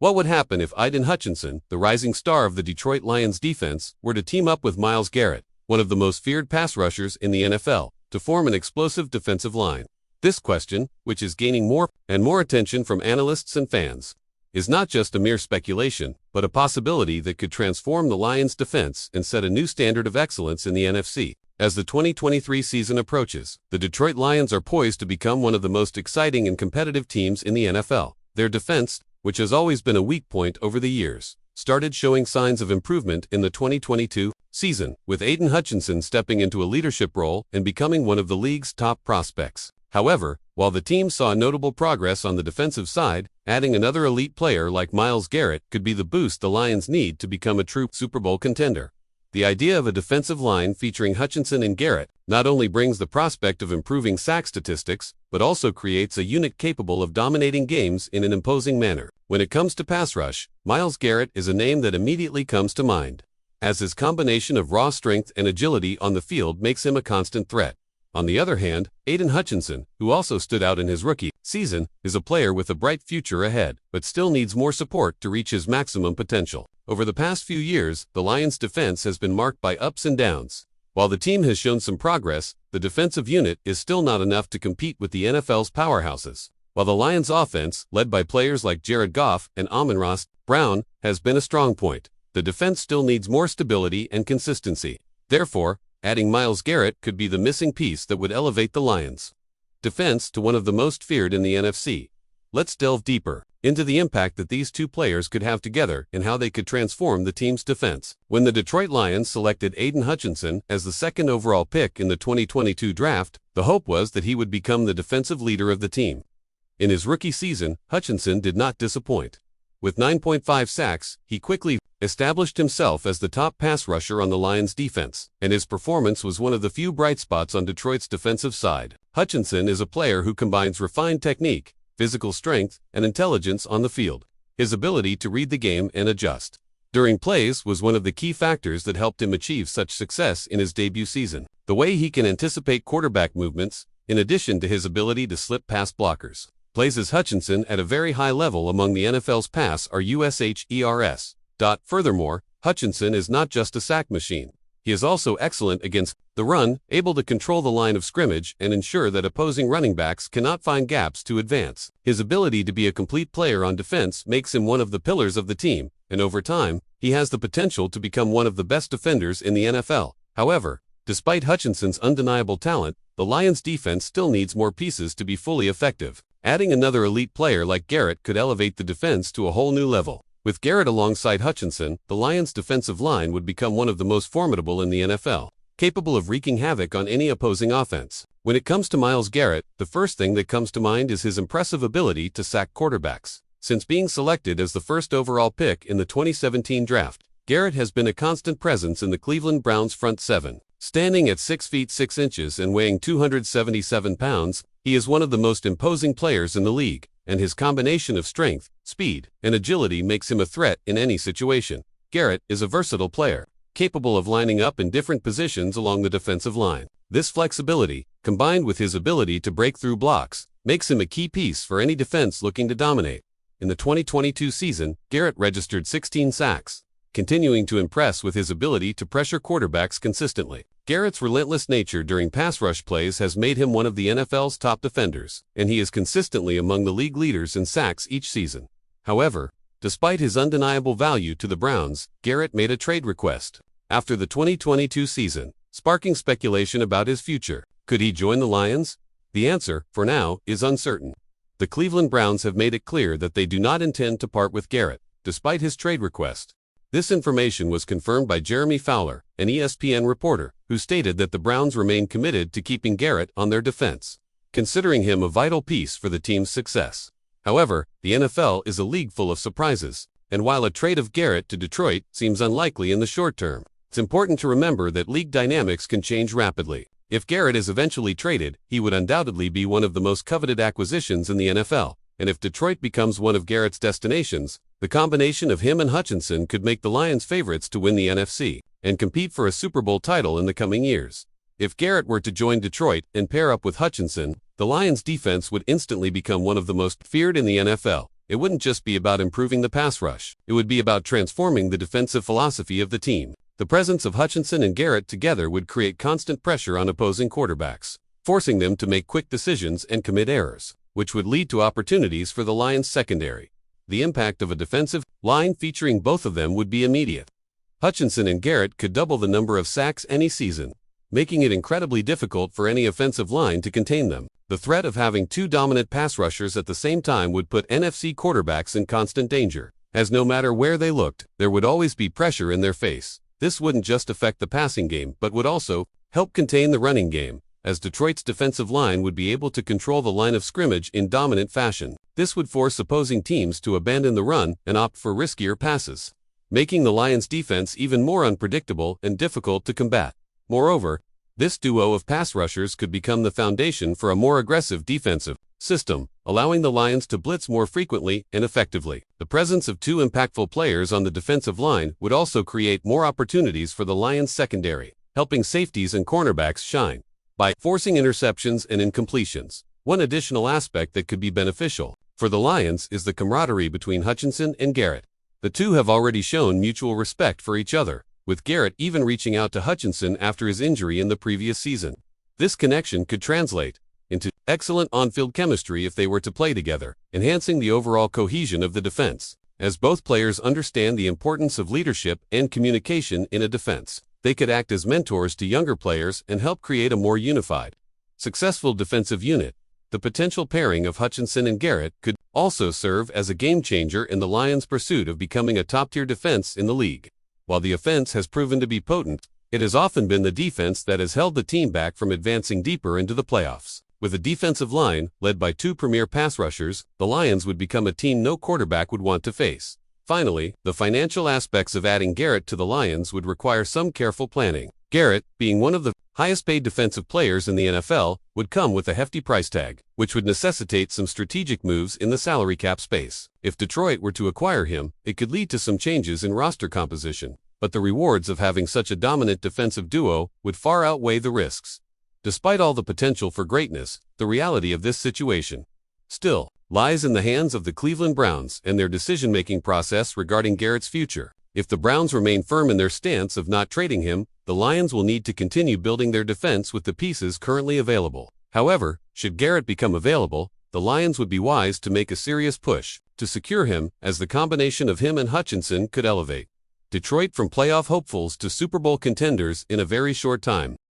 What would happen if Aiden Hutchinson, the rising star of the Detroit Lions defense, were to team up with Myles Garrett, one of the most feared pass rushers in the NFL, to form an explosive defensive line? This question, which is gaining more and more attention from analysts and fans, is not just a mere speculation, but a possibility that could transform the Lions' defense and set a new standard of excellence in the NFC. As the 2023 season approaches, the Detroit Lions are poised to become one of the most exciting and competitive teams in the NFL. Their defense, which has always been a weak point over the years, started showing signs of improvement in the 2022 season, with Aiden Hutchinson stepping into a leadership role and becoming one of the league's top prospects. However, while the team saw notable progress on the defensive side, adding another elite player like Myles Garrett could be the boost the Lions need to become a true Super Bowl contender. The idea of a defensive line featuring Hutchinson and Garrett not only brings the prospect of improving sack statistics, but also creates a unit capable of dominating games in an imposing manner. When it comes to pass rush, Myles Garrett is a name that immediately comes to mind, as his combination of raw strength and agility on the field makes him a constant threat. On the other hand, Aiden Hutchinson, who also stood out in his rookie season, is a player with a bright future ahead, but still needs more support to reach his maximum potential. Over the past few years, the Lions' defense has been marked by ups and downs. While the team has shown some progress, the defensive unit is still not enough to compete with the NFL's powerhouses. While the Lions' offense, led by players like Jared Goff and Amon-Ra St. Brown, has been a strong point, the defense still needs more stability and consistency. Therefore, adding Myles Garrett could be the missing piece that would elevate the Lions' defense to one of the most feared in the NFC. Let's delve deeper into the impact that these two players could have together and how they could transform the team's defense. When the Detroit Lions selected Aiden Hutchinson as the second overall pick in the 2022 draft, the hope was that he would become the defensive leader of the team. In his rookie season, Hutchinson did not disappoint. With 9.5 sacks, he quickly established himself as the top pass rusher on the Lions' defense, and his performance was one of the few bright spots on Detroit's defensive side. Hutchinson is a player who combines refined technique, physical strength, and intelligence on the field. His ability to read the game and adjust during plays was one of the key factors that helped him achieve such success in his debut season. The way he can anticipate quarterback movements, in addition to his ability to slip past blockers, places Hutchinson at a very high level among the NFL's pass rushers. Furthermore, Hutchinson is not just a sack machine. He is also excellent against the run, able to control the line of scrimmage and ensure that opposing running backs cannot find gaps to advance. His ability to be a complete player on defense makes him one of the pillars of the team, and over time, he has the potential to become one of the best defenders in the NFL. However, despite Hutchinson's undeniable talent, the Lions' defense still needs more pieces to be fully effective. Adding another elite player like Garrett could elevate the defense to a whole new level. With Garrett alongside Hutchinson, the Lions' defensive line would become one of the most formidable in the NFL, capable of wreaking havoc on any opposing offense. When it comes to Myles Garrett, the first thing that comes to mind is his impressive ability to sack quarterbacks. Since being selected as the first overall pick in the 2017 draft, Garrett has been a constant presence in the Cleveland Browns' front seven. Standing at 6 feet 6 inches and weighing 277 pounds, he is one of the most imposing players in the league, and his combination of strength, speed, and agility makes him a threat in any situation. Garrett is a versatile player, capable of lining up in different positions along the defensive line. This flexibility, combined with his ability to break through blocks, makes him a key piece for any defense looking to dominate. In the 2022 season, Garrett registered 16 sacks, continuing to impress with his ability to pressure quarterbacks consistently. Garrett's relentless nature during pass rush plays has made him one of the NFL's top defenders, and he is consistently among the league leaders in sacks each season. However, despite his undeniable value to the Browns, Garrett made a trade request after the 2022 season, sparking speculation about his future. Could he join the Lions? The answer, for now, is uncertain. The Cleveland Browns have made it clear that they do not intend to part with Garrett, despite his trade request. This information was confirmed by Jeremy Fowler, an ESPN reporter, who stated that the Browns remain committed to keeping Garrett on their defense, considering him a vital piece for the team's success. However, the NFL is a league full of surprises, and while a trade of Garrett to Detroit seems unlikely in the short term, it's important to remember that league dynamics can change rapidly. If Garrett is eventually traded, he would undoubtedly be one of the most coveted acquisitions in the NFL, and if Detroit becomes one of Garrett's destinations, the combination of him and Hutchinson could make the Lions favorites to win the NFC and compete for a Super Bowl title in the coming years. If Garrett were to join Detroit and pair up with Hutchinson, the Lions' defense would instantly become one of the most feared in the NFL. it wouldn't just be about improving the pass rush. It would be about transforming the defensive philosophy of the team. The presence of Hutchinson and Garrett together would create constant pressure on opposing quarterbacks, forcing them to make quick decisions and commit errors, which would lead to opportunities for the Lions' secondary. The impact of a defensive line featuring both of them would be immediate. Hutchinson and Garrett could double the number of sacks any season, making it incredibly difficult for any offensive line to contain them. The threat of having two dominant pass rushers at the same time would put NFC quarterbacks in constant danger, as no matter where they looked, there would always be pressure in their face. This wouldn't just affect the passing game but would also help contain the running game, as Detroit's defensive line would be able to control the line of scrimmage in dominant fashion. This would force opposing teams to abandon the run and opt for riskier passes, making the Lions' defense even more unpredictable and difficult to combat. Moreover, this duo of pass rushers could become the foundation for a more aggressive defensive system, allowing the Lions to blitz more frequently and effectively. The presence of two impactful players on the defensive line would also create more opportunities for the Lions' secondary, helping safeties and cornerbacks shine by forcing interceptions and incompletions. One additional aspect that could be beneficial for the Lions is the camaraderie between Hutchinson and Garrett. The two have already shown mutual respect for each other, with Garrett even reaching out to Hutchinson after his injury in the previous season. This connection could translate into excellent on-field chemistry if they were to play together, enhancing the overall cohesion of the defense. As both players understand the importance of leadership and communication in a defense, they could act as mentors to younger players and help create a more unified, successful defensive unit. The potential pairing of Hutchinson and Garrett could also serve as a game-changer in the Lions' pursuit of becoming a top-tier defense in the league. While the offense has proven to be potent, it has often been the defense that has held the team back from advancing deeper into the playoffs. With a defensive line led by two premier pass rushers, the Lions would become a team no quarterback would want to face. Finally, the financial aspects of adding Garrett to the Lions would require some careful planning. Garrett, being one of the highest-paid defensive players in the NFL, would come with a hefty price tag, which would necessitate some strategic moves in the salary cap space. If Detroit were to acquire him, it could lead to some changes in roster composition, but the rewards of having such a dominant defensive duo would far outweigh the risks. Despite all the potential for greatness, the reality of this situation still lies in the hands of the Cleveland Browns and their decision-making process regarding Garrett's future. If the Browns remain firm in their stance of not trading him, the Lions will need to continue building their defense with the pieces currently available. However, should Garrett become available, the Lions would be wise to make a serious push to secure him, as the combination of him and Hutchinson could elevate Detroit from playoff hopefuls to Super Bowl contenders in a very short time.